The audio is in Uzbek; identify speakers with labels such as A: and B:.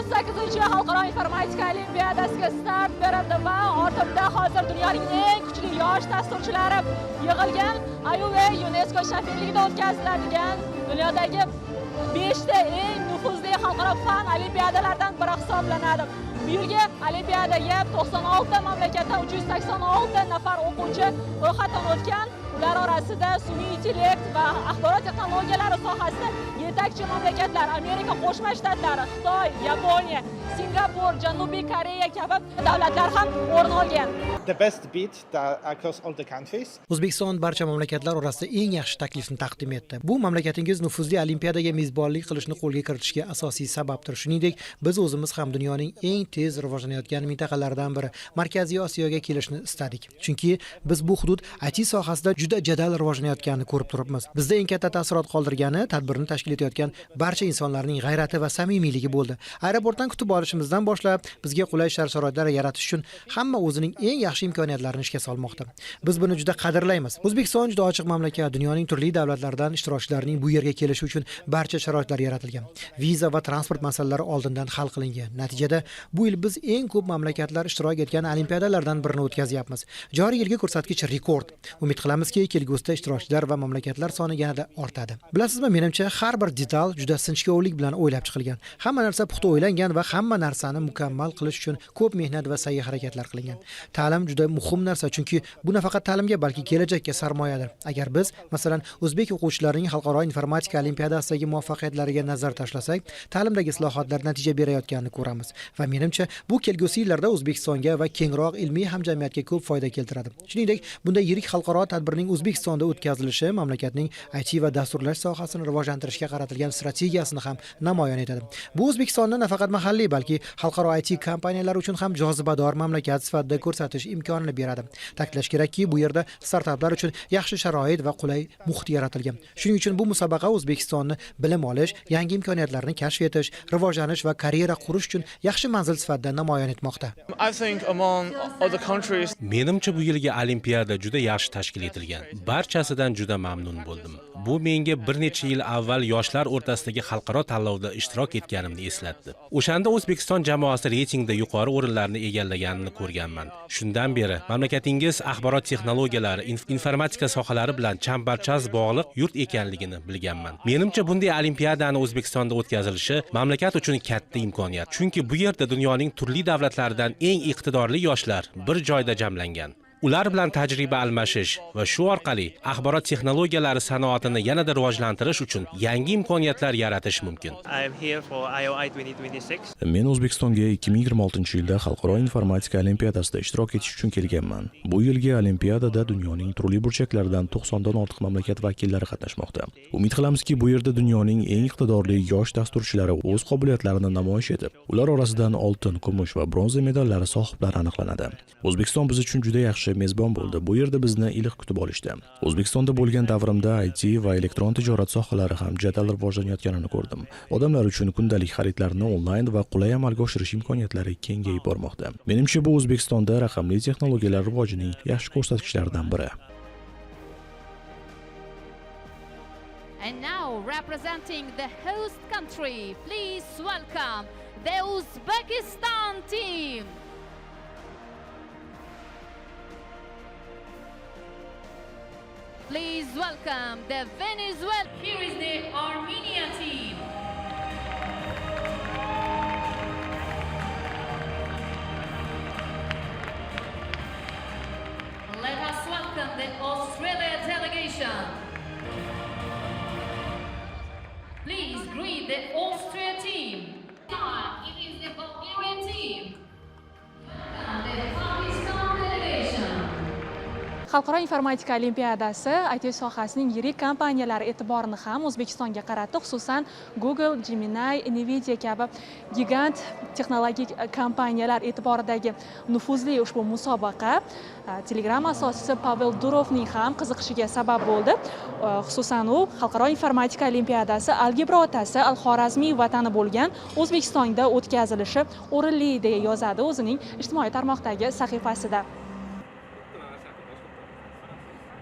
A: 18-chi Xalqaro informatika olimpiadasiga start berildi va ortimda hozir dunyoning eng kuchli yosh dasturchilari yig'ilgan. IUA UNESCO shafeligida o'tkaziladigan dunyodagi 5 ta eng nufuzli xalqaro fan olimpiadalaridan biri hisoblanadi. Bu yilgi olimpiadaga 96 mamlakatdan 386 nafar o'quvchi ro'yxatdan o'tgan. Ular orasida sun'iy intellekt va axborot texnologiyalari sohasida yetakchi mamlakatlar Amerika Qo'shma Shtatlari, Xitoy, Yaponiya, Singapur, Janubiy Koreya kabi davlatlar ham o'rin olgan.
B: The best bid across all the countries.
C: O'zbekiston barcha mamlakatlar orasida eng yaxshi taklifni taqdim etdi. Bu mamlakatingiz nufuzli olimpiadaga mezbonlik qilishni qo'lga kiritishga asosiy sababdir. Shuningdek, biz o'zimiz ham dunyoning eng tez rivojlanayotgan mintaqalaridan biri Markaziy Osiyoga kelishni istadik. Chunki biz bu hudud IT sohasida juda jadal rivojlanayotganini ko'rib turibmiz. Bizda eng katta ta'sirot qoldirgani tadbirni tashkil etayotgan barcha insonlarning g'ayrati va samimiyligi bo'ldi. Aeroportdan kutib olishimizdan boshlab bizga qulay shart-sharoitlar yaratish uchun hamma o'zining eng yaxshi imkoniyatlarini ishga solmoqda. Biz buni juda qadrlaymiz. O'zbekiston juda ochiq mamlakat, dunyoning turli davlatlaridan ishtirokchilarning bu yerga kelishi uchun barcha sharoitlar yaratilgan. Viza va transport masalalari oldindan hal qilingan. Natijada bu yil biz eng ko'p mamlakatlar ishtirok etgan olimpiadalardan birini o'tkazyapmiz. Joriy yilgi ko'rsatkich rekord. Umid qilamizki, kelgusida ishtirokchilar va mamlakatlar soni yanada ortadi. Bilasizmi, menimcha har bir detal juda sinchkovlik bilan o'ylab chiqilgan. Hamma narsa puxta o'ylangan va hamma narsani mukammal qilish uchun ko'p mehnat va sa'y harakatlar qilingan. Ta'lim juda muhim narsa, chunki bu nafaqat ta'limga, balki kelajakka sarmoyadir. Agar biz, masalan, o'zbek o'quvchilarining xalqaro informatika olimpiadasidagi muvaffaqiyatlariga nazar tashlasak, ta'limdagi islohotlar natija berayotganini ko'ramiz va menimcha bu kelgusi yillarda O'zbekistonga va kengroq ilmiy hamjamiyatga ko'p foyda keltiradi. Shuningdek, bunday yirik xalqaro tadbirning O'zbekistonda o'tkazilishi mamlakatning IT va dasturlash sohasini rivojlantirishga qaratilgan strategiyasini ham namoyon etadi. Bu O'zbekistonni nafaqat mahalliy, balki xalqaro IT kompaniyalari uchun ham jozibador mamlakat sifatida ko'rsatish imkonini beradi. Ta'kidlash kerakki, bu yerda startaplar uchun yaxshi sharoit va qulay muhit yaratilgan. Shuning uchun bu musobaqa O'zbekistonni bilim olish, yangi imkoniyatlarni kashf etish, rivojlanish va karyera qurish uchun yaxshi manzil sifatida namoyon etmoqda.
D: Menimcha bu yilgi olimpiada juda yaxshi tashkil etilgan. Barchasidan juda mamnun bo'ldim. Bu menga bir necha yil avval yoshlar o'rtasidagi xalqaro tanlovda ishtirok etganimni eslatdi. O'shanda O'zbekiston jamoasi reytingda yuqori o'rinlarni egallaganini ko'rganman. Shundan beri mamlakatingiz axborot texnologiyalari, informatika sohalari bilan chambarchas bog'liq yurt ekanligini bilganman. Menimcha bunday olimpiadani O'zbekistonda o'tkazilishi mamlakat uchun katta imkoniyat. Chunki bu yerda dunyoning turli davlatlaridan eng iqtidorli yoshlar bir joyda jamlangan. Ular bilan tajriba almashish va shu orqali axborot texnologiyalari sanoatini yanada rivojlantirish uchun yangi imkoniyatlar yaratish mumkin.
E: Men O'zbekistonga 2026-yilda Xalqaro informatika olimpiadasida ishtirok etish uchun kelganman. Bu yilgi olimpiadada dunyoning turli burchaklaridan 90 dan ortiq mamlakat vakillari qatnashmoqda. Umid qilamizki, bu yerda dunyoning eng iqtidorli yosh dasturchilari o'z qobiliyatlarini namoyish etib, ular orasidan oltin, kumush va bronza medallari sohiblari aniqlanadi. O'zbekiston biz uchun juda yaxshi mezbon bo'ldi. Bu yerda bizni iliq kutib olishdi. O'zbekistonda bo'lgan davrimda IT va elektron tijorat sohalari ham jadal rivojlanayotganini ko'rdim. Odamlar uchun kundalik xaridlarni onlayn va qulay amalga oshirish imkoniyatlari kengayib bormoqda. Menimcha bu O'zbekistonda raqamli texnologiyalar rivojining yaxshi ko'rsatkichlaridan biri.
F: And now representing the host country, please welcome the Uzbekistan team. Please welcome the Venezuela. Here is the Armenia team. Let us welcome the Australia delegation. Please greet the Austria team. It is the Bulgarian team. And the Pakistan delegation.
A: Xalqaro informatika olimpiadasi IT sohasining yirik kompaniyalari e'tiborini ham O'zbekistonga qaratdi, xususan Google, Gemini, Nvidia kabi gigant texnologik kompaniyalar e'tiboridagi nufuzli ushbu musobaqa Telegram asoschisi Pavel Durovning ham qiziqishiga sabab bo'ldi. Xususan u Xalqaro informatika olimpiadasi algebra otasi Al-Xorazmiy vatani bo'lgan O'zbekistonda o'tkazilishi o'rinli deya yozadi o'zining ijtimoiy tarmoqdagi sahifasida.